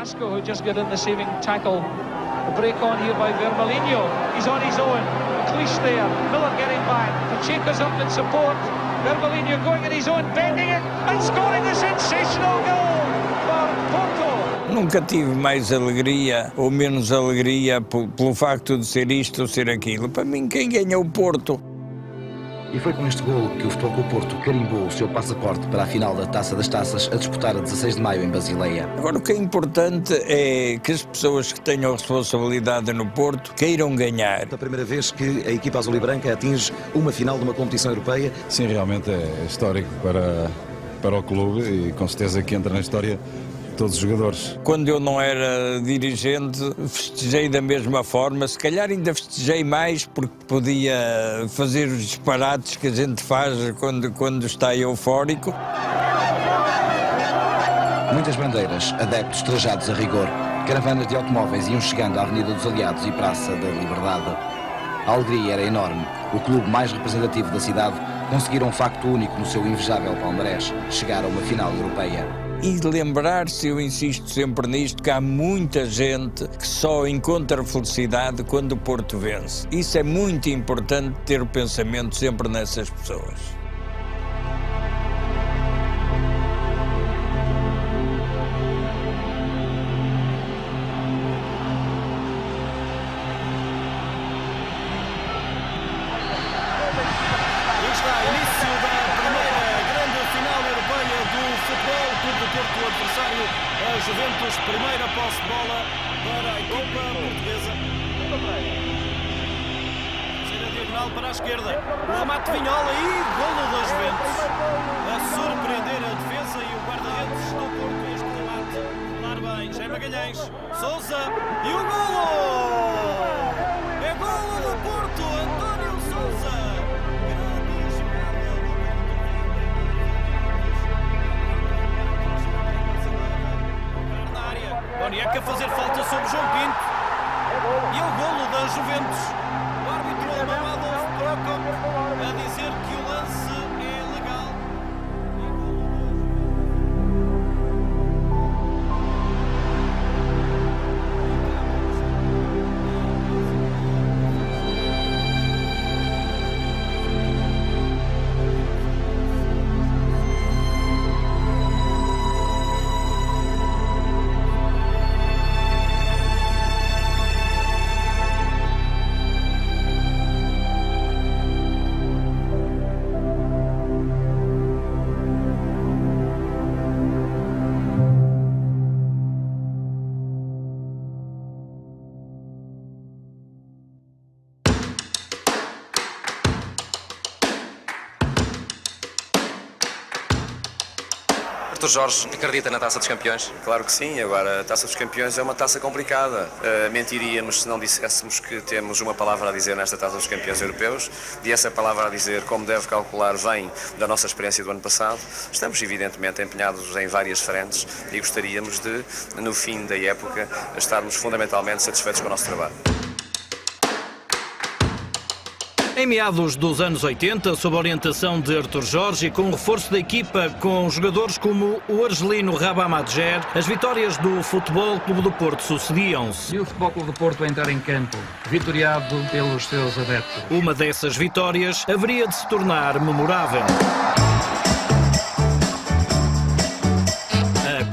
Carrasco, who just got in the saving tackle. The break on here by Vermalinho. He's on his own. Cleese there. Miller getting back. Pacheco's up in support. Vermalinho going on his own, bending it and scoring a sensational goal for Porto. Nunca tive mais alegria ou menos alegria pelo facto de ser isto ou ser aquilo. Para mim, quem ganha é o Porto. E foi com este golo que o Futebol Clube Porto carimbou o seu passaporte para a final da Taça das Taças a disputar a 16 de maio em Basileia. Agora, o que é importante é que as pessoas que tenham responsabilidade no Porto queiram ganhar. É a primeira vez que a equipa azul e branca atinge uma final de uma competição europeia. Sim, realmente é histórico para o clube e com certeza que entra na história todos os jogadores. Quando eu não era dirigente, festejei da mesma forma, se calhar ainda festejei mais porque podia fazer os disparates que a gente faz quando está eufórico. Muitas bandeiras, adeptos trajados a rigor, caravanas de automóveis iam chegando à Avenida dos Aliados e Praça da Liberdade. A alegria era enorme. O clube mais representativo da cidade conseguira um facto único no seu invejável palmarés, chegar a uma final europeia. E lembrar-se, eu insisto sempre nisto, que há muita gente que só encontra felicidade quando o Porto vence. Isso é muito importante, ter o pensamento sempre nessas pessoas. Juventus, primeira posse de bola para a equipa portuguesa. Saída diagonal para a esquerda. O remate de Vinhola e golo da Juventus. A surpreender a defesa e o guarda-redes do Porto. Este remate. Claro bem, Jaime Magalhães. Sousa e o golo! É golo do Porto, António Sousa. Boniek a fazer falta sobre João Pinto. E é o golo da Juventus. O árbitro alemão Adolf Prokop a dizer que o lance é legal. Artur Jorge acredita na Taça dos Campeões? Claro que sim, agora a Taça dos Campeões é uma taça complicada. Mentiríamos se não disséssemos que temos uma palavra a dizer nesta Taça dos Campeões Europeus, e essa palavra a dizer, como deve calcular, vem da nossa experiência do ano passado. Estamos evidentemente empenhados em várias frentes e gostaríamos de, no fim da época, estarmos fundamentalmente satisfeitos com o nosso trabalho. Em meados dos anos 80, sob a orientação de Artur Jorge e com o reforço da equipa com jogadores como o argelino Rabah Madjer, as vitórias do Futebol Clube do Porto sucediam-se. E o Futebol Clube do Porto a entrar em campo, vitoriado pelos seus adeptos. Uma dessas vitórias haveria de se tornar memorável.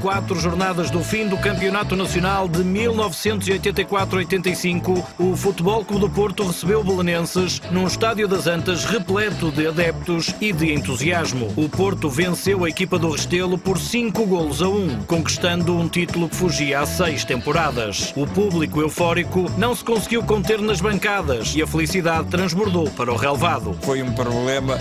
4 jornadas do fim do Campeonato Nacional de 1984-85, o Futebol Clube do Porto recebeu o Belenenses num estádio das Antas repleto de adeptos e de entusiasmo. O Porto venceu a equipa do Restelo por 5-1, conquistando um título que fugia há 6 temporadas. O público eufórico não se conseguiu conter nas bancadas e a felicidade transbordou para o relvado. Foi um problema,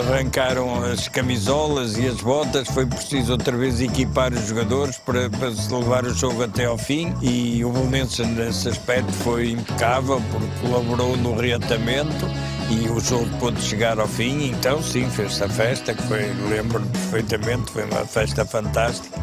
arrancaram as camisolas e as botas, foi preciso outra vez equipar os jogadores para se levar o jogo até ao fim, e o Belenenses nesse aspecto foi impecável porque colaborou no reatamento e o jogo pôde chegar ao fim. Então sim, fez-se a festa, que foi, lembro-me perfeitamente, foi uma festa fantástica.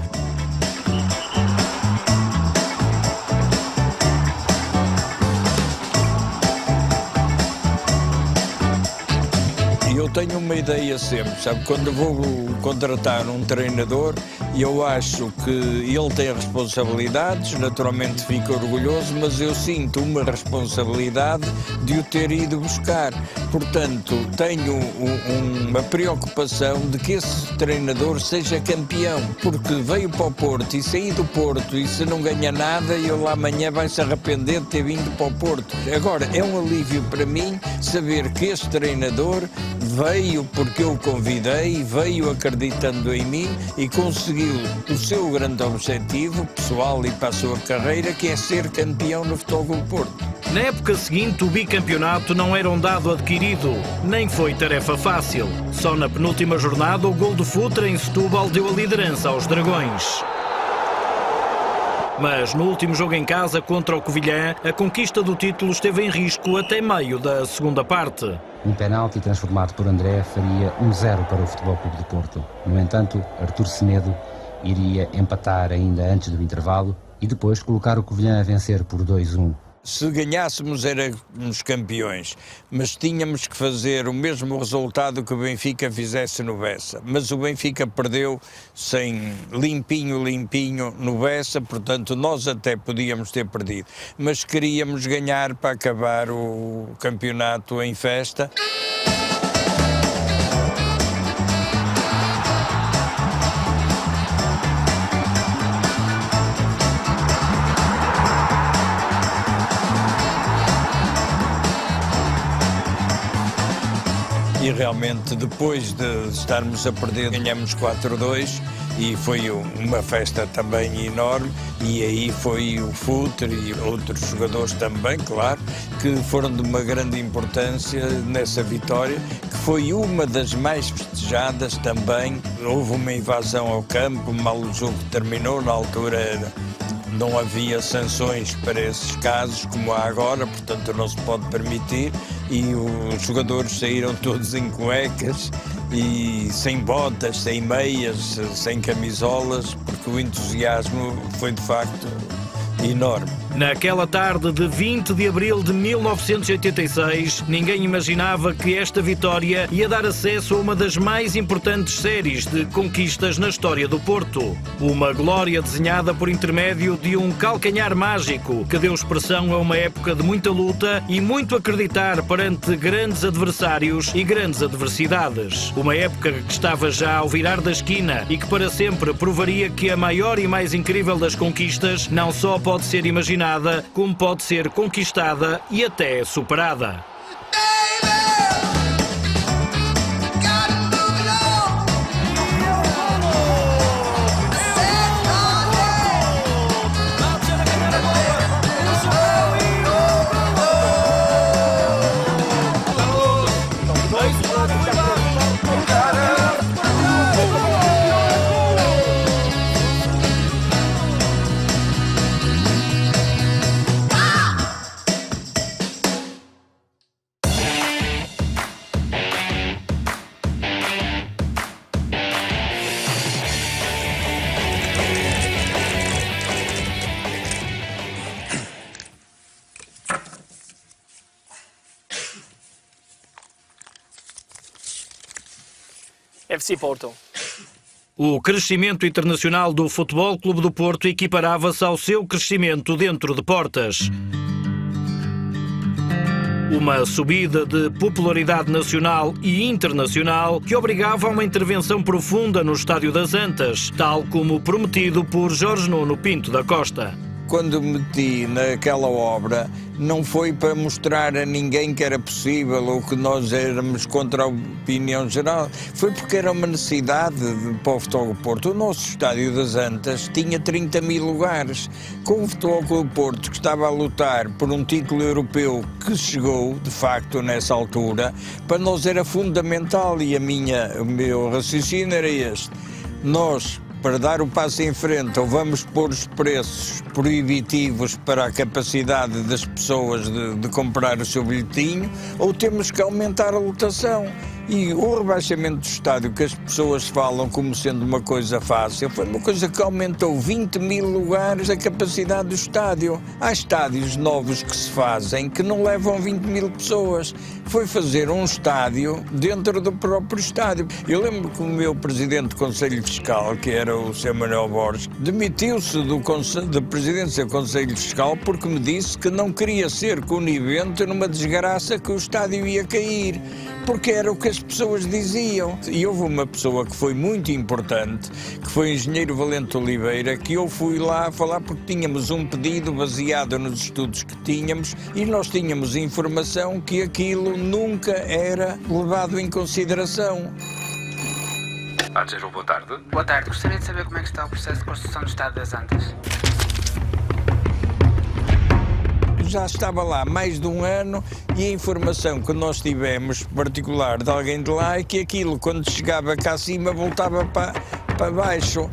tenho uma ideia sempre, sabe? Quando vou contratar um treinador, eu acho que ele tem responsabilidades, naturalmente fico orgulhoso, mas eu sinto uma responsabilidade de o ter ido buscar. Portanto, tenho uma preocupação de que esse treinador seja campeão, porque veio para o Porto e sair do Porto e se não ganha nada, ele amanhã vai se arrepender de ter vindo para o Porto. Agora, é um alívio para mim saber que este treinador veio porque eu o convidei, veio acreditando em mim e conseguiu o seu grande objetivo pessoal e para a sua carreira, que é ser campeão no Futebol Clube do Porto. Na época seguinte, o bicampeonato não era um dado adquirido, nem foi tarefa fácil. Só na penúltima jornada, o gol de Futre em Setúbal deu a liderança aos Dragões. Mas no último jogo em casa contra o Covilhã, a conquista do título esteve em risco até meio da segunda parte. Um penalti transformado por André faria 1-0 para o Futebol Clube do Porto. No entanto, Artur Semedo iria empatar ainda antes do intervalo e depois colocar o Covilhã a vencer por 2-1. Se ganhássemos éramos campeões, mas tínhamos que fazer o mesmo resultado que o Benfica fizesse no Bessa. Mas o Benfica perdeu sem limpinho no Bessa, portanto nós até podíamos ter perdido. Mas queríamos ganhar para acabar o campeonato em festa. E realmente, depois de estarmos a perder, ganhamos 4-2 e foi uma festa também enorme. E aí foi o Futre e outros jogadores também, claro, que foram de uma grande importância nessa vitória, que foi uma das mais festejadas também. Houve uma invasão ao campo, mal o jogo terminou, na altura não havia sanções para esses casos como há agora, portanto não se pode permitir, e os jogadores saíram todos em cuecas e sem botas, sem meias, sem camisolas, porque o entusiasmo foi de facto enorme. Naquela tarde de 20 de abril de 1986, ninguém imaginava que esta vitória ia dar acesso a uma das mais importantes séries de conquistas na história do Porto. Uma glória desenhada por intermédio de um calcanhar mágico que deu expressão a uma época de muita luta e muito acreditar perante grandes adversários e grandes adversidades. Uma época que estava já ao virar da esquina e que para sempre provaria que a maior e mais incrível das conquistas não só pode ser imaginada, como pode ser conquistada e até superada. FC Porto. O crescimento internacional do Futebol Clube do Porto equiparava-se ao seu crescimento dentro de portas. Uma subida de popularidade nacional e internacional que obrigava a uma intervenção profunda no Estádio das Antas, tal como prometido por Jorge Nuno Pinto da Costa. Quando me meti naquela obra, não foi para mostrar a ninguém que era possível ou que nós éramos contra a opinião geral. Foi porque era uma necessidade para o Futebol Clube do Porto. O nosso Estádio das Antas tinha 30.000 lugares. Com o Futebol Clube do Porto, que estava a lutar por um título europeu que chegou, de facto, nessa altura, para nós era fundamental e o meu raciocínio era este. Nós, para dar o passo em frente, ou vamos pôr os preços proibitivos para a capacidade das pessoas de comprar o seu bilhetinho, ou temos que aumentar a lotação. E o rebaixamento do estádio, que as pessoas falam como sendo uma coisa fácil, foi uma coisa que aumentou 20 mil lugares a capacidade do estádio. Há estádios novos que se fazem que não levam 20 mil pessoas. Foi fazer um estádio dentro do próprio estádio. Eu lembro que o meu presidente do Conselho Fiscal, que era o Sr. Manuel Borges, demitiu-se da presidência do Conselho Fiscal porque me disse que não queria ser conivente numa desgraça que o estádio ia cair, porque era o que as pessoas diziam. E houve uma pessoa que foi muito importante, que foi o engenheiro Valente Oliveira, que eu fui lá falar porque tínhamos um pedido baseado nos estudos que tínhamos e nós tínhamos informação que aquilo nunca era levado em consideração. Boa tarde. Boa tarde. Gostaria de saber como é que está o processo de construção do Estádio das Antas. Já estava lá mais de um ano e a informação que nós tivemos, particular de alguém de lá, é que aquilo, quando chegava cá acima, voltava para baixo.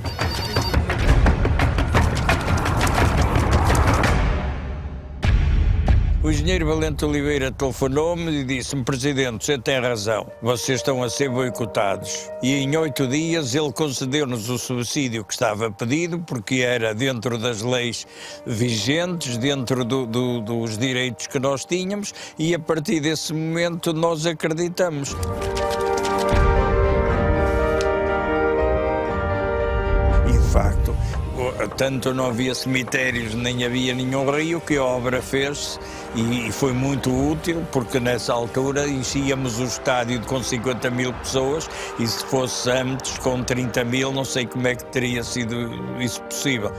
O engenheiro Valente Oliveira telefonou-me e disse-me: Presidente, você tem razão, vocês estão a ser boicotados. E em 8 dias ele concedeu-nos o subsídio que estava pedido, porque era dentro das leis vigentes, dentro dos direitos que nós tínhamos, e a partir desse momento nós acreditamos. E de facto, tanto não havia cemitérios, nem havia nenhum rio, que a obra fez-se e foi muito útil, porque nessa altura enchíamos o estádio com 50 mil pessoas e se fosse antes com 30 mil, não sei como é que teria sido isso possível.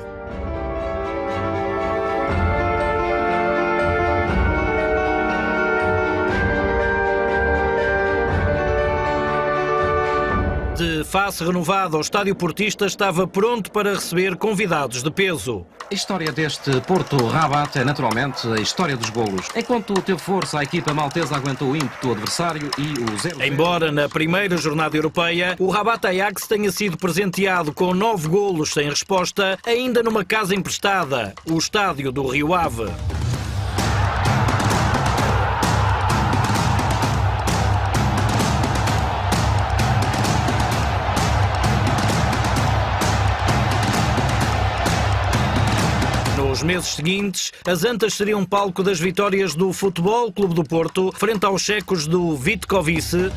De face renovada, o estádio portista estava pronto para receber convidados de peso. A história deste Porto Rabat é naturalmente a história dos golos. Enquanto teve força, a equipa maltesa aguentou o ímpeto do adversário e o 0-0. Embora na primeira jornada europeia o Rabat Ajax tenha sido presenteado com 9 golos sem resposta, ainda numa casa emprestada, o estádio do Rio Ave. Nos meses seguintes, as Antas seriam palco das vitórias do Futebol Clube do Porto frente aos checos do Vitkovice,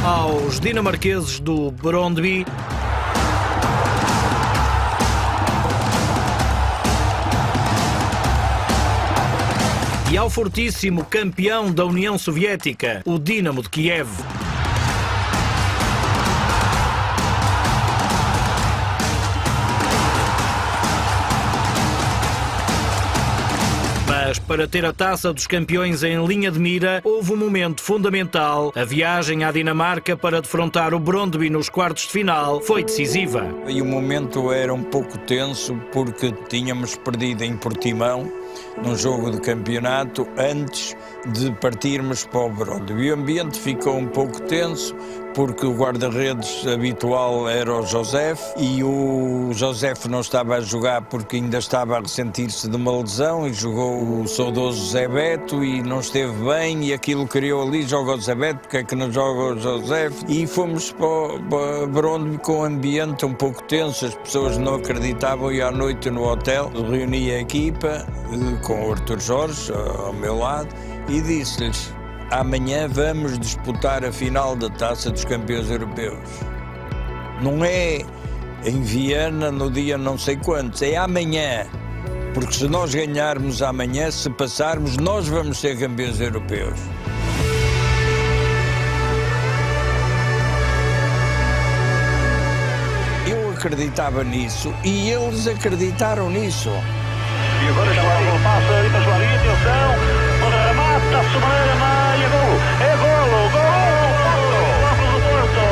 aos dinamarqueses do Brøndby e ao fortíssimo campeão da União Soviética, o Dinamo de Kiev. Mas para ter a taça dos campeões em linha de mira, houve um momento fundamental. A viagem à Dinamarca para defrontar o Brøndby nos quartos de final foi decisiva. E o momento era um pouco tenso porque tínhamos perdido em Portimão num jogo de campeonato antes de partirmos para o Brøndby. O ambiente ficou um pouco tenso porque o guarda-redes habitual era o Josef e o Josef não estava a jogar porque ainda estava a ressentir-se de uma lesão e jogou o saudoso Zé Beto e não esteve bem e aquilo criou ali, joga o Zé Beto, porque é que não joga o Josef? E fomos para o Brøndby com um ambiente um pouco tenso, as pessoas não acreditavam e à noite no hotel reuni a equipa com o Artur Jorge ao meu lado e disse-lhes: amanhã vamos disputar a final da Taça dos Campeões Europeus. Não é em Viena no dia não sei quantos, é amanhã. Porque se nós ganharmos amanhã, se passarmos, nós vamos ser campeões europeus. Eu acreditava nisso e eles acreditaram nisso. E agora já lá o passo ali para Joalinho, atenção, o remate, a sobreira na área, golo, é golo, golo do Porto.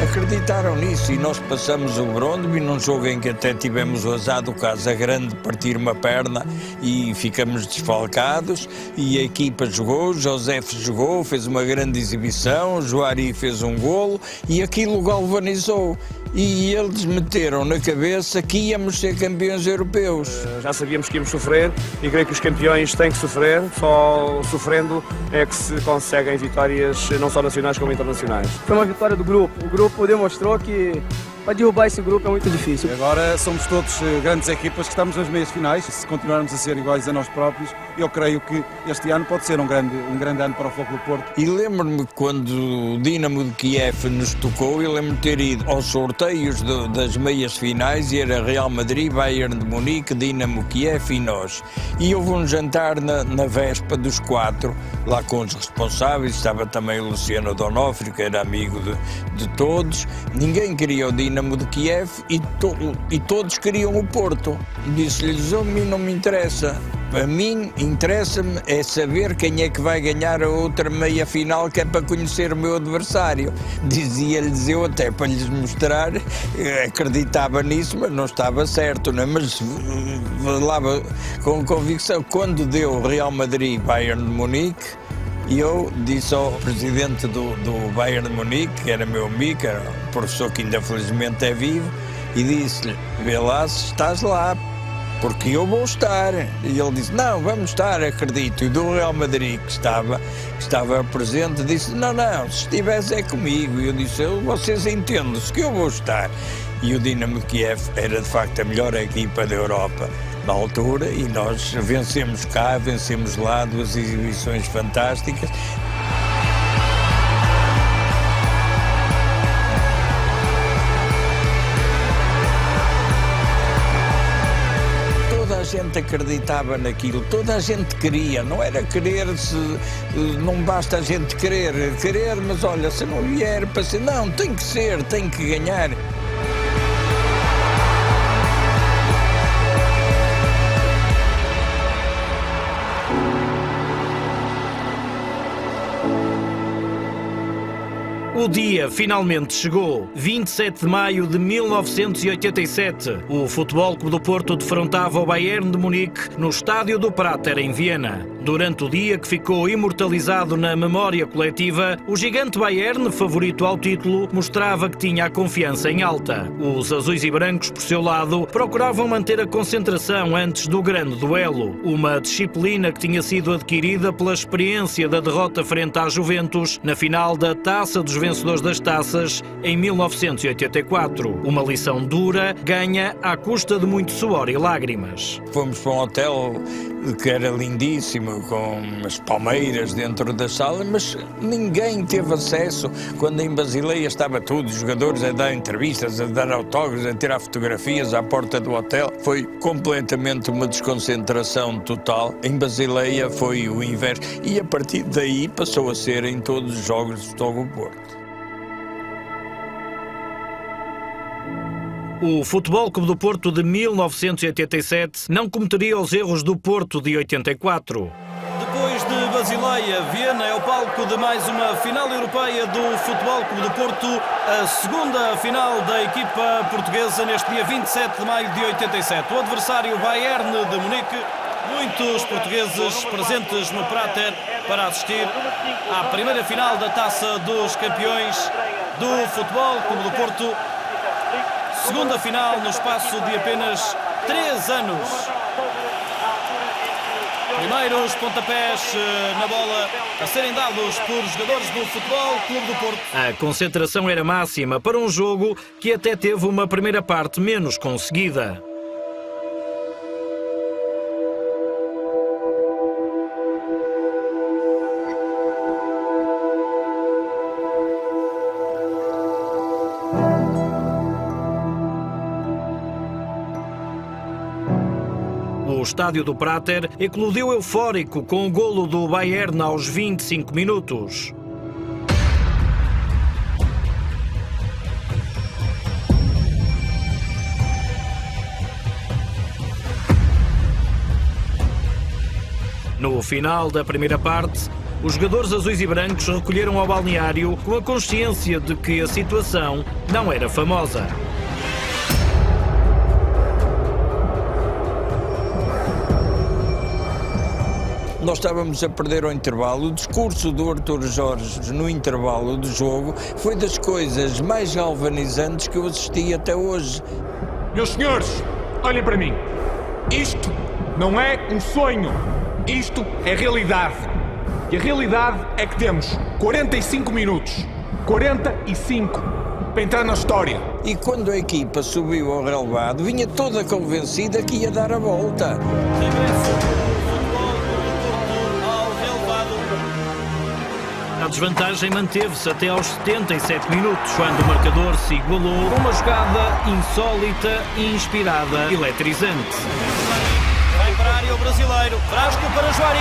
Acreditaram nisso e nós passamos o Brondby num jogo em que até tivemos o azar do Casa Grande partir uma perna e ficamos desfalcados, e a equipa jogou, Josef jogou, fez uma grande exibição, Joari fez um golo e aquilo galvanizou. E eles meteram na cabeça que íamos ser campeões europeus. Já sabíamos que íamos sofrer e creio que os campeões têm que sofrer, só sofrendo é que se conseguem vitórias não só nacionais como internacionais. Foi uma vitória do grupo. O grupo demonstrou que para derrubar esse grupo é muito difícil. Agora somos todos grandes equipas que estamos nas meias finais. Se continuarmos a ser iguais a nós próprios, eu creio que este ano pode ser um grande ano para o Futebol Clube do Porto. E lembro-me quando o Dinamo de Kiev nos tocou, eu lembro-me de ter ido aos sorteios das meias finais e era Real Madrid, Bayern de Munique, Dinamo Kiev e nós. E houve um jantar na véspera dos 4, lá com os responsáveis, estava também o Luciano Donofrio, que era amigo de todos. Ninguém queria o Dinamo de Kiev e todos queriam o Porto. Disse-lhes: a mim não me interessa. A mim interessa-me é saber quem é que vai ganhar a outra meia final, que é para conhecer o meu adversário. Dizia-lhes eu, até para lhes mostrar, acreditava nisso, mas não estava certo, não é? Mas falava com convicção. Quando deu Real Madrid Bayern de Munique, eu disse ao presidente do Bayern de Munique, que era meu amigo, que era um professor que ainda felizmente é vivo, e disse-lhe: vê lá se estás lá, porque eu vou estar. E ele disse: não, vamos estar, acredito. E do Real Madrid, que estava presente, disse: não, se estivesse é comigo. E eu disse: vocês entendem-se que eu vou estar. E o Dinamo de Kiev era de facto a melhor equipa da Europa na altura, e nós vencemos cá, vencemos lá, 2 exibições fantásticas. Toda a gente acreditava naquilo, toda a gente queria, não era querer-se, não basta a gente querer, mas olha, se não vier para ser, não, tem que ser, tem que ganhar. O dia finalmente chegou. 27 de maio de 1987. O Futebol Clube do Porto defrontava o Bayern de Munique no estádio do Prater, em Viena. Durante o dia, que ficou imortalizado na memória coletiva, o gigante Bayern, favorito ao título, mostrava que tinha a confiança em alta. Os azuis e brancos, por seu lado, procuravam manter a concentração antes do grande duelo. Uma disciplina que tinha sido adquirida pela experiência da derrota frente à Juventus na final da Taça dos Vencedores das Taças em 1984. Uma lição dura, ganha à custa de muito suor e lágrimas. Fomos para um hotel que era lindíssimo, com as palmeiras dentro da sala, mas ninguém teve acesso. Quando em Basileia estava tudo, os jogadores a dar entrevistas, a dar autógrafos, a tirar fotografias à porta do hotel. Foi completamente uma desconcentração total. Em Basileia foi o inverso, e a partir daí passou a ser em todos os jogos do Futebol Clube do Porto. O Futebol Clube do Porto de 1987 não cometeria os erros do Porto de 84. Depois de Basileia, Viena é o palco de mais uma final europeia do Futebol Clube do Porto, a segunda final da equipa portuguesa neste dia 27 de maio de 87. O adversário Bayern de Munique, muitos portugueses presentes no Prater para assistir à primeira final da Taça dos Campeões do Futebol Clube do Porto. Segunda final no espaço de apenas 3 anos. Primeiros pontapés na bola a serem dados por jogadores do Futebol Clube do Porto. A concentração era máxima para um jogo que até teve uma primeira parte menos conseguida. O estádio do Prater eclodiu eufórico com o golo do Bayern aos 25 minutos. No final da primeira parte, Os jogadores azuis e brancos recolheram ao balneário com a consciência de que a situação não era famosa. Nós estávamos a perder ao intervalo. O discurso do Artur Jorge no intervalo do jogo foi das coisas mais galvanizantes que eu assisti até hoje. Meus senhores, olhem para mim. Isto não é um sonho. Isto é realidade. E a realidade é que temos 45 minutos. 45 para entrar na história. E quando a equipa subiu ao relevado, vinha toda convencida que ia dar a volta. A desvantagem manteve-se até aos 77 minutos, quando o marcador se igualou com uma jogada insólita, inspirada e eletrizante. Vai para a área o brasileiro, Frasco para Juari,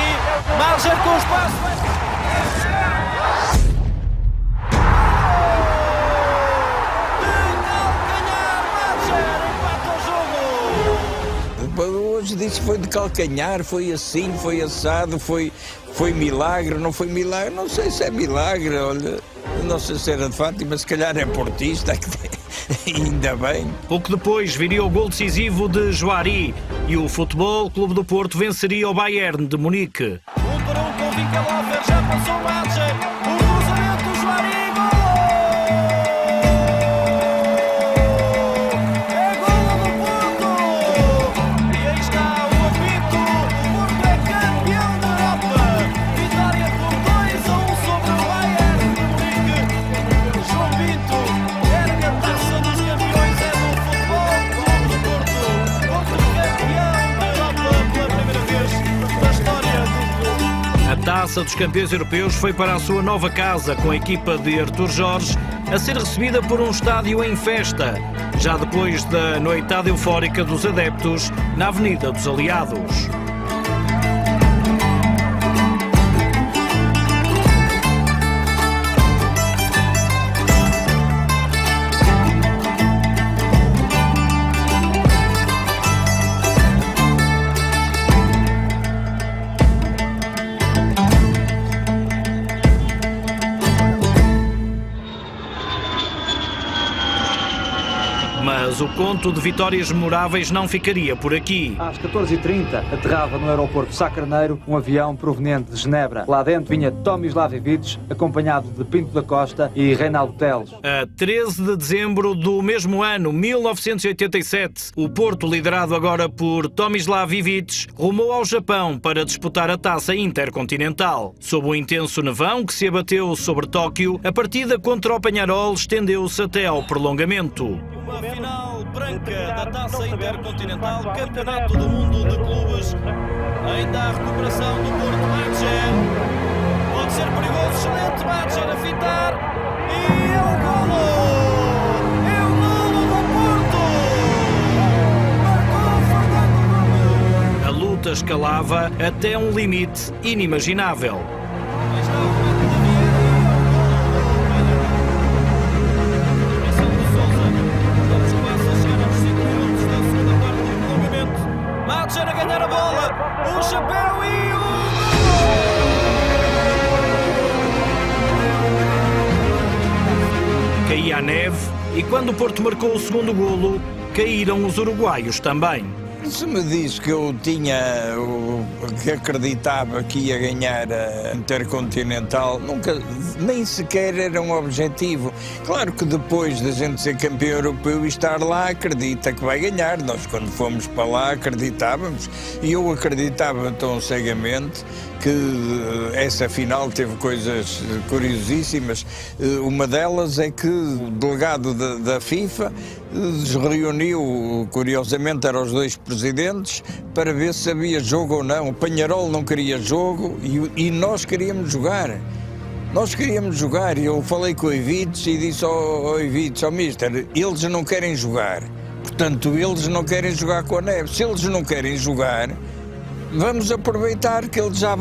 Marger com espaço. Hoje disse que foi de calcanhar, foi assim, foi assado, foi milagre, não foi milagre, não sei se é milagre, olha, Nossa Senhora de Fátima, se calhar é portista, ainda bem. Pouco depois viria o gol decisivo de Juari e o Futebol Clube do Porto venceria o Bayern de Munique. 1-1 com Winkelhofer, já passou o Marger, o cruzamento, Juari, gol! A Taça dos Campeões Europeus foi para a sua nova casa, com a equipa de Artur Jorge a ser recebida por um estádio em festa, já depois da noitada eufórica dos adeptos na Avenida dos Aliados. Mas o conto de vitórias memoráveis não ficaria por aqui. Às 14h30 aterrava no aeroporto Sá Carneiro um avião proveniente de Genebra. Lá dentro vinha Tomislav Ivic, acompanhado de Pinto da Costa e Reinaldo Teles. A 13 de dezembro do mesmo ano, 1987, o Porto, liderado agora por Tomislav Ivic, rumou ao Japão para disputar a Taça Intercontinental. Sob o intenso nevão que se abateu sobre Tóquio, a partida contra o Peñarol estendeu-se até ao prolongamento. Uma final branca da Taça Intercontinental, Campeonato do Mundo de Clubes. Ainda a recuperação do Porto, Marger. Pode ser perigoso, excelente Marger a fintar. E é o golo! É o golo do Porto! Marcou Fernando Gomes! A luta escalava até um limite inimaginável. Marger a ganhar a bola, o chapéu e o gol! Caía a neve e quando o Porto marcou o segundo golo, caíram os uruguaios também. Se me diz que eu que acreditava que ia ganhar a Intercontinental, nem sequer era um objetivo. Claro que depois da gente ser campeão europeu e estar lá, acredita que vai ganhar. Nós, quando fomos para lá, acreditávamos. E eu acreditava tão cegamente que essa final teve coisas curiosíssimas. Uma delas é que o delegado da FIFA reuniu, curiosamente, eram os dois presidentes, para ver se havia jogo ou não. O Peñarol não queria jogo e nós queríamos jogar. Nós queríamos jogar e eu falei com o Ivic e disse ao Ivic, mister, eles não querem jogar. Portanto, eles não querem jogar com a neve. Se eles não querem jogar, vamos aproveitar que eles já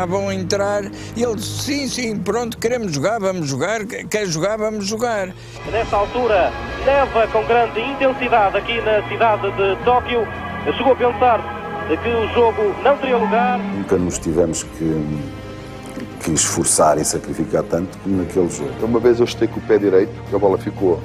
vão entrar. E ele disse, sim, pronto, queremos jogar, vamos jogar, quer jogar, vamos jogar. Nesta altura, neva com grande intensidade aqui na cidade de Tóquio. Chegou a pensar que o jogo não teria lugar. Nunca nos tivemos que que esforçar e sacrificar tanto como naquele jogo. Uma vez eu estei com o pé direito, a bola ficou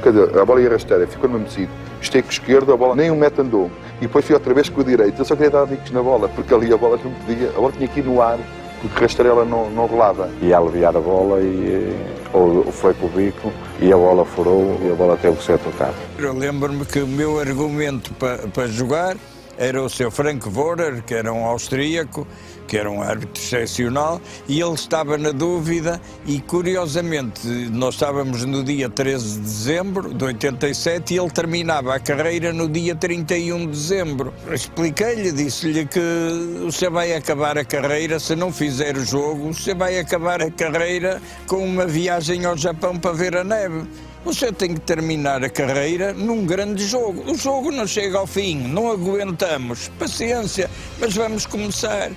quer dizer, a bola ia rasteira, ficou no mesmo sítio. Estei com o esquerdo, a bola nem um metro andou. E depois fui outra vez com o direito. Eu só queria dar bicos na bola, porque ali a bola não podia, a bola tinha que ir no ar, porque a rasteira não rolava. Ia aliviar a bola e ou foi para o bico e a bola furou e a bola teve que ser tocada. Eu lembro-me que o meu argumento para jogar era o seu Frank Vorer, que era um austríaco, que era um árbitro excepcional, e ele estava na dúvida e, curiosamente, nós estávamos no dia 13 de dezembro de 87 e ele terminava a carreira no dia 31 de dezembro. Expliquei-lhe, disse-lhe que você vai acabar a carreira, se não fizer o jogo, você vai acabar a carreira com uma viagem ao Japão para ver a neve. Você tem que terminar a carreira num grande jogo. O jogo não chega ao fim, não aguentamos. Paciência, mas vamos começar.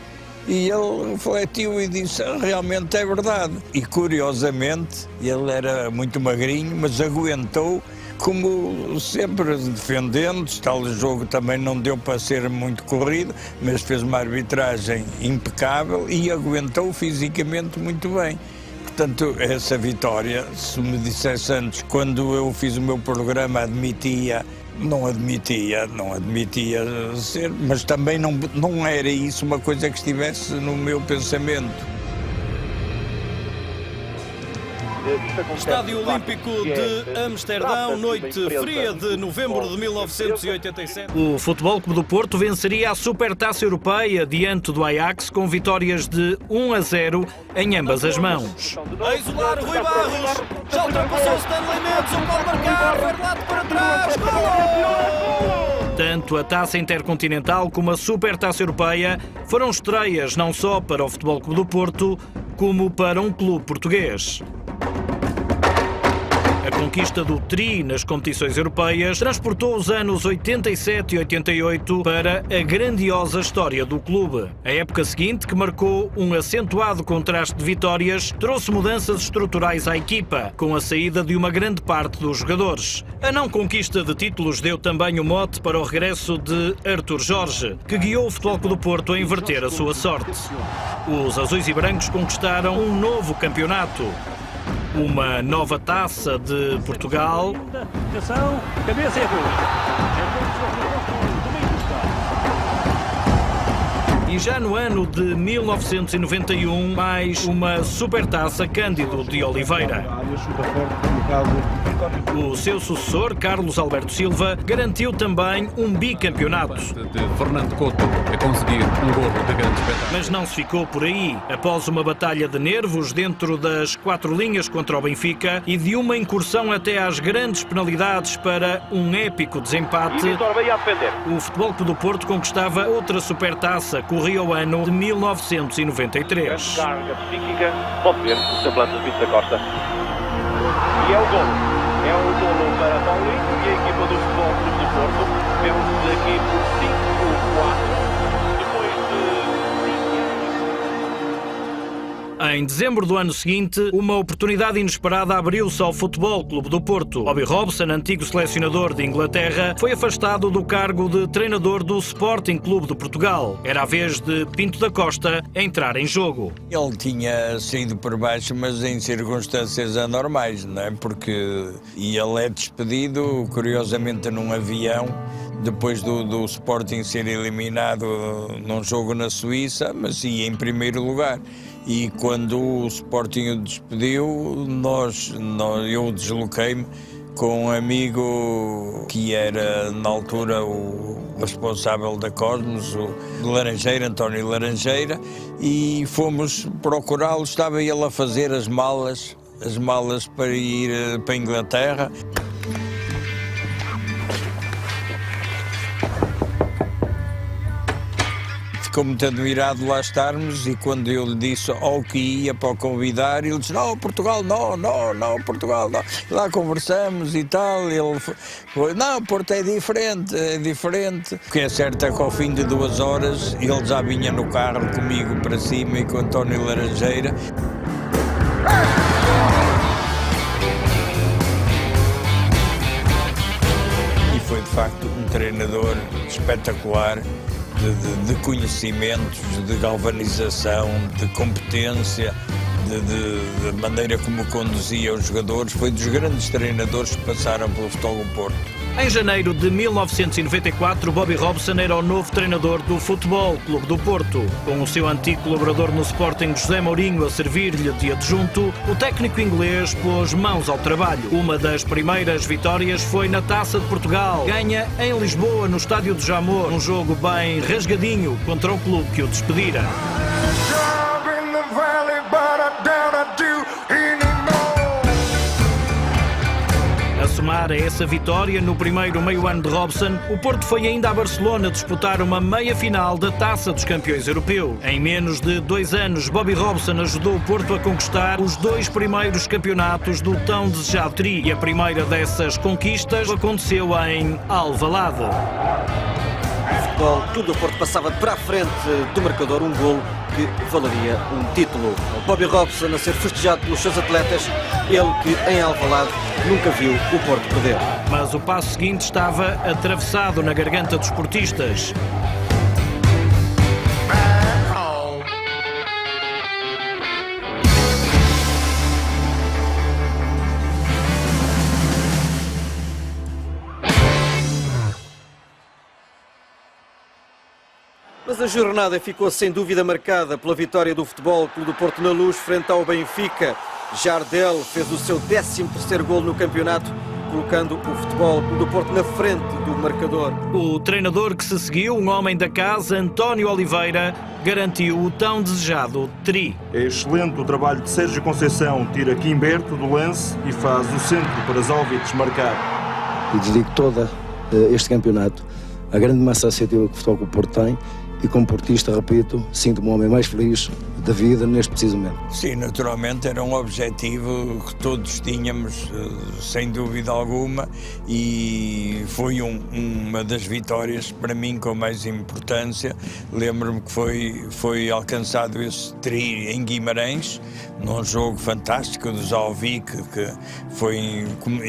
E ele refletiu e disse, realmente é verdade. E curiosamente, ele era muito magrinho, mas aguentou, como sempre defendendo. Tal jogo também não deu para ser muito corrido, mas fez uma arbitragem impecável e aguentou fisicamente muito bem. Portanto, essa vitória, se me dissesse antes, quando eu fiz o meu programa, não admitia ser, mas também não era isso uma coisa que estivesse no meu pensamento. Estádio Olímpico de Amsterdão, noite fria de novembro de 1987. O Futebol Clube do Porto venceria a Supertaça Europeia diante do Ajax com vitórias de 1-0 em ambas as mãos. A isolar Rui Barros, já ultrapassou Stanley Mendes, o pode marcar, foi de lado para trás, gol! Tanto a Taça Intercontinental como a Supertaça Europeia foram estreias não só para o Futebol Clube do Porto, como para um clube português. A conquista do Tri nas competições europeias transportou os anos 87 e 88 para a grandiosa história do clube. A época seguinte, que marcou um acentuado contraste de vitórias, trouxe mudanças estruturais à equipa, com a saída de uma grande parte dos jogadores. A não conquista de títulos deu também o mote para o regresso de Artur Jorge, que guiou o Futebol Clube do Porto a inverter a sua sorte. Os azuis e brancos conquistaram um novo campeonato, uma nova Taça de Portugal. Atenção, cabeça e E já no ano de 1991, mais uma Supertaça Cândido de Oliveira. O seu sucessor, Carlos Alberto Silva, garantiu também um bicampeonato. De Fernando Couto a conseguir um golo de grande espetáculo. Mas não se ficou por aí. Após uma batalha de nervos dentro das 4 linhas contra o Benfica e de uma incursão até às grandes penalidades para um épico desempate, o Futebol Clube do Porto conquistava outra Supertaça. Corria o ano de 1993. Carga psíquica, pode ver o semblante de Pinto da Costa. E é o golo. É o golo para Paulinho e a equipa do Futebol Clube do Porto. Vemos aqui por 5-4. Em dezembro do ano seguinte, uma oportunidade inesperada abriu-se ao Futebol Clube do Porto. Bobby Robson, antigo selecionador de Inglaterra, foi afastado do cargo de treinador do Sporting Clube de Portugal. Era a vez de Pinto da Costa entrar em jogo. Ele tinha saído por baixo, mas em circunstâncias anormais, não é? Porque ele é despedido, curiosamente, num avião, depois do Sporting ser eliminado num jogo na Suíça, mas ia em primeiro lugar. E quando o Sporting o despediu, eu desloquei-me com um amigo que era, na altura, o responsável da Cosmos, o Laranjeira, António Laranjeira, e fomos procurá-lo. Estava ele a fazer as malas para ir para a Inglaterra. Ficou muito admirado lá estarmos e quando eu lhe disse ao que ia para o convidar, ele disse, não, Portugal não, Portugal não. Lá conversamos e tal, ele foi, não, Porto é diferente. O que é certo é que ao fim de 2 horas ele já vinha no carro comigo para cima e com António Laranjeira. E foi de facto um treinador espetacular, de conhecimentos, de galvanização, de competência, de maneira como conduzia os jogadores. Foi dos grandes treinadores que passaram pelo Futebol do Porto. Em janeiro de 1994, Bobby Robson era o novo treinador do Futebol Clube do Porto. Com o seu antigo colaborador no Sporting, José Mourinho, a servir-lhe de adjunto, o técnico inglês pôs mãos ao trabalho. Uma das primeiras vitórias foi na Taça de Portugal, ganha em Lisboa, no Estádio do Jamor, um jogo bem rasgadinho contra o clube que o despedira. A somar a essa vitória no primeiro meio-ano de Robson, o Porto foi ainda a Barcelona disputar uma meia-final da Taça dos Campeões Europeus. Em menos de 2 anos, Bobby Robson ajudou o Porto a conquistar os 2 primeiros campeonatos do tão desejado tri. E a primeira dessas conquistas aconteceu em Alvalade. O Futebol Clube do Porto passava para a frente do marcador um golo que valeria um título. O Bobby Robson a ser festejado pelos seus atletas, ele que em Alvalade nunca viu o Porto perder. Mas o passo seguinte estava atravessado na garganta dos portistas. Mas a jornada ficou sem dúvida marcada pela vitória do Futebol Clube do Porto na Luz frente ao Benfica. Jardel fez o seu 13º golo no campeonato, colocando o Futebol Clube do Porto na frente do marcador. O treinador que se seguiu, um homem da casa, António Oliveira, garantiu o tão desejado tri. É excelente o trabalho de Sérgio Conceição, tira Quimberto do lance e faz o centro para Zalvites marcar. E dedico todo este campeonato à grande massa associativa que o Futebol Clube do Porto tem. E como portista, repito, sinto-me o homem mais feliz da vida neste preciso momento. Sim, naturalmente era um objetivo que todos tínhamos, sem dúvida alguma, e foi uma das vitórias para mim com mais importância. Lembro-me que foi alcançado esse tri em Guimarães, num jogo fantástico do Zalvic, que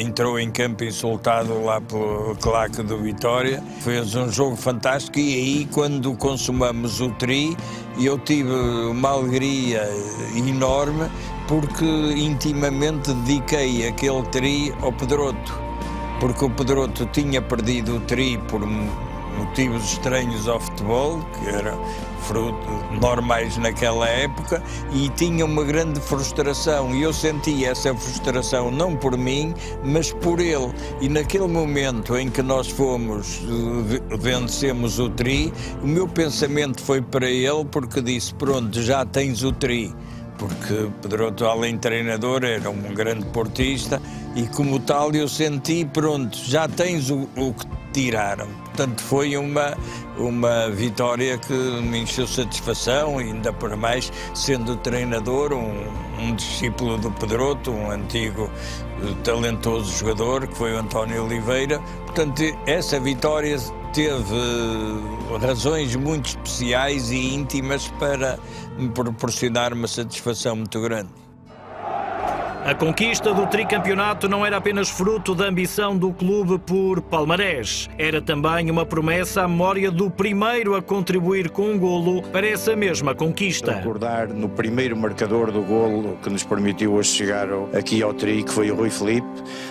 entrou em campo insultado lá pelo claque do Vitória. Foi um jogo fantástico e aí, quando consumamos o tri, eu tive uma alegria enorme porque intimamente dediquei aquele tri ao Pedroto, porque o Pedroto tinha perdido o tri por motivos estranhos ao futebol, que eram normais naquela época, e tinha uma grande frustração, e eu senti essa frustração não por mim, mas por ele. E naquele momento em que nós vencemos o tri, o meu pensamento foi para ele, porque disse: pronto, já tens o tri. Porque Pedroto, além de treinador, era um grande portista, e como tal eu senti: pronto, já tens o que tiraram. Portanto, foi uma vitória que me encheu satisfação, ainda por mais sendo treinador, um discípulo do Pedroto, um antigo talentoso jogador, que foi o António Oliveira. Portanto, essa vitória teve razões muito especiais e íntimas para me proporcionar uma satisfação muito grande. A conquista do tricampeonato não era apenas fruto da ambição do clube por palmarés. Era também uma promessa à memória do primeiro a contribuir com um golo para essa mesma conquista. Recordar no primeiro marcador do golo que nos permitiu hoje chegar aqui ao tri, que foi o Rui Filipe,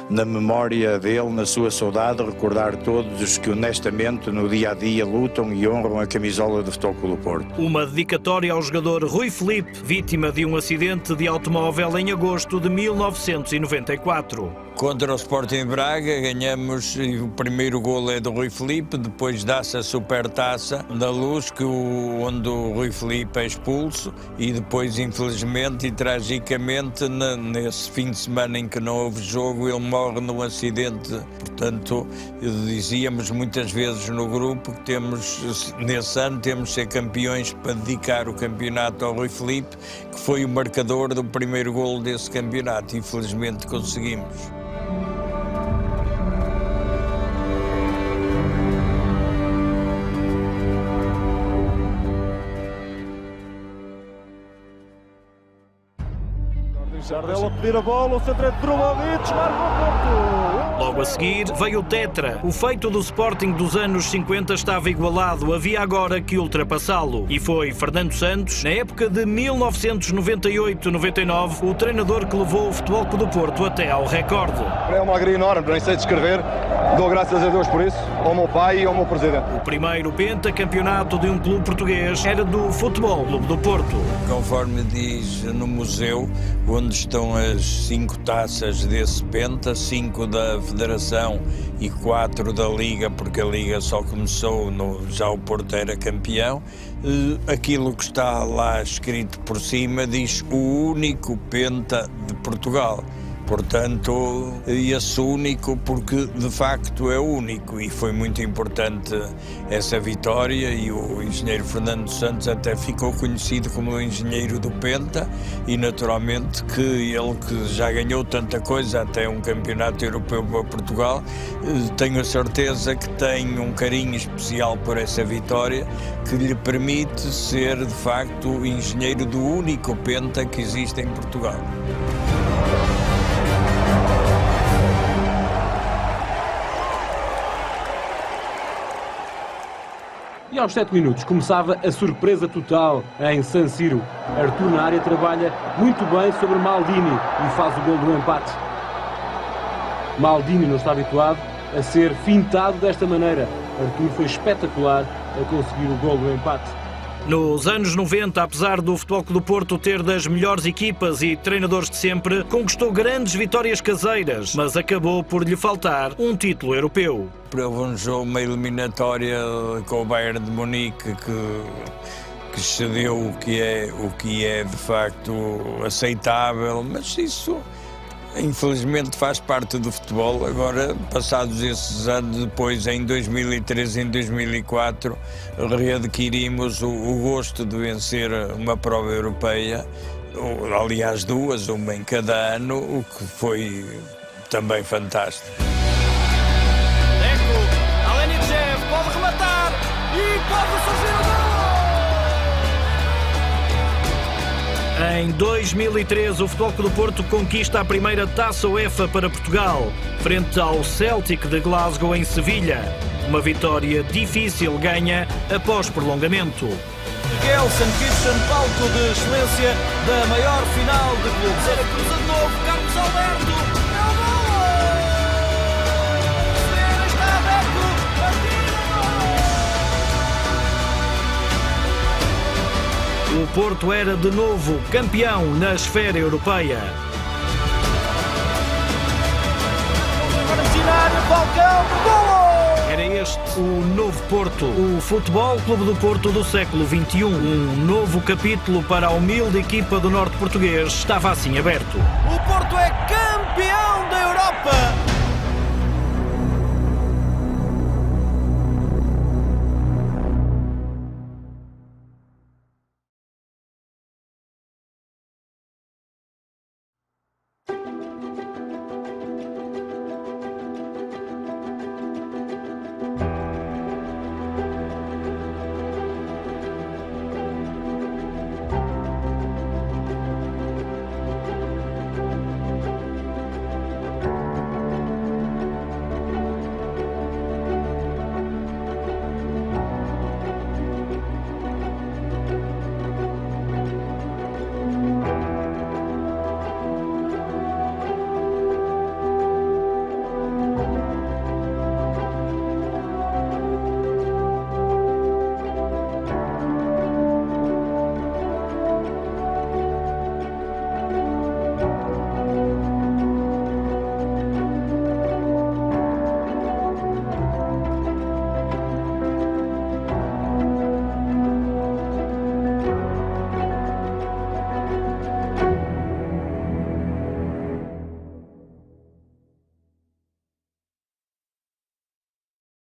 na memória dele, na sua saudade, recordar todos os que honestamente no dia-a-dia lutam e honram a camisola do Futebol Clube do Porto. Uma dedicatória ao jogador Rui Filipe, vítima de um acidente de automóvel em agosto de 1994. Contra o Sporting Braga ganhamos, e o primeiro golo é do Rui Filipe, depois dá-se a supertaça da Luz, onde o Rui Filipe é expulso, e depois, infelizmente e tragicamente, nesse fim de semana em que não houve jogo, ele morre num acidente. Portanto, dizíamos muitas vezes no grupo que nesse ano temos de ser campeões para dedicar o campeonato ao Rui Filipe, que foi o marcador do primeiro golo desse campeonato. Infelizmente conseguimos. Jardel a pedir a bola, o centro é de Drulovic, marca o Porto. Logo a seguir veio o Tetra. O feito do Sporting dos anos 50 estava igualado, havia agora que ultrapassá-lo. E foi Fernando Santos, na época de 1998-99, o treinador que levou o Futebol Clube do Porto até ao recorde. É uma alegria enorme, nem sei descrever. Dou graças a Deus por isso, ao meu pai e ao meu presidente. O primeiro pentacampeonato de um clube português era do Futebol Clube do Porto. Conforme diz no museu, onde estão as 5 taças desse penta, 5 da Federação e 4 da Liga, porque a Liga só começou, já o Porto era campeão. Aquilo que está lá escrito por cima diz o único penta de Portugal. Portanto, esse único porque de facto é único, e foi muito importante essa vitória, e o engenheiro Fernando Santos até ficou conhecido como o engenheiro do Penta, e naturalmente que ele, que já ganhou tanta coisa, até um campeonato europeu para Portugal, tenho a certeza que tem um carinho especial por essa vitória, que lhe permite ser de facto o engenheiro do único Penta que existe em Portugal. E aos 7 minutos começava a surpresa total em San Siro. Arthur na área trabalha muito bem sobre Maldini e faz o gol do empate. Maldini não está habituado a ser fintado desta maneira. Arthur foi espetacular a conseguir o gol do empate. Nos anos 90, apesar do Futebol Clube do Porto ter das melhores equipas e treinadores de sempre, conquistou grandes vitórias caseiras, mas acabou por lhe faltar um título europeu. Houve um jogo, uma eliminatória com o Bayern de Munique que excedeu o que é de facto aceitável, mas isso infelizmente faz parte do futebol. Agora, passados esses anos, depois em 2013 e em 2004, readquirimos o gosto de vencer uma prova europeia, aliás 2, uma em cada ano, o que foi também fantástico. Deco, Alenichev pode rematar e pode surgir o gol! Em 2003, o Futebol Clube do Porto conquista a primeira Taça UEFA para Portugal, frente ao Celtic de Glasgow em Sevilha. Uma vitória difícil ganha após prolongamento. Gelsenkirchen, palco de excelência da maior final de clubes. Era cruza de novo, Carlos Alberto. É o gol! Está Deco, O Porto era de novo campeão na esfera europeia. Era este o novo Porto, o Futebol Clube do Porto do século XXI. Um novo capítulo para a humilde equipa do norte português estava assim aberto. O Porto é campeão da Europa!